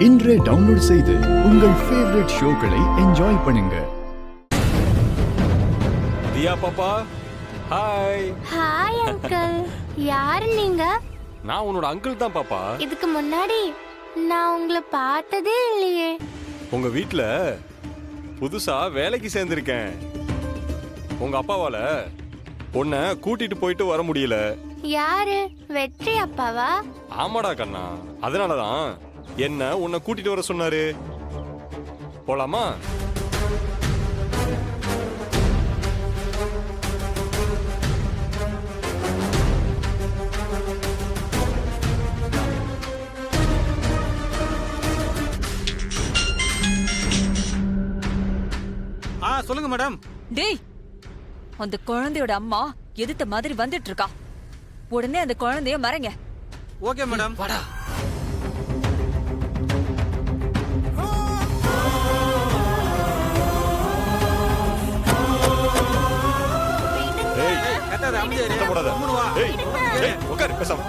இன்றே டவுன்லோட் செய்து உங்கள் ஃபேவரட் ஷோக்களை என்ஜாய் பண்ணுங்க. தியா பாப்பா, ஹாய். Hi uncle. யாரு நீங்க? நான் உன்னோட அங்கிள் தான் பாப்பா. இதுக்கு முன்னாடி நான் உங்களை பார்த்ததே இல்லையே. உங்க வீட்ல புதுசா வேலைக்கு சேர்ந்திருக்கேன். உங்க அப்பாவால உன்னை கூட்டிட்டு போயிட்டு வர முடியல. யாரு? வெற்றி அப்பாவா? ஆமாடா கண்ணா, அதனாலதான் என்ன உன்னை கூட்டிட்டு வர சொன்னாரு. போலாமா? சொல்லுங்க மேடம். டேய், அந்த குழந்தையோட அம்மா எதிர்த்த மாதிரி வந்துட்டு இருக்கா. உடனே அந்த குழந்தைய மறைங்க. Okay madam. வாடா. கட்டாத அமைதியா இரு. போடாத. கம்முனு வா. ஏய், ஏய், உட்காரு பேசாம.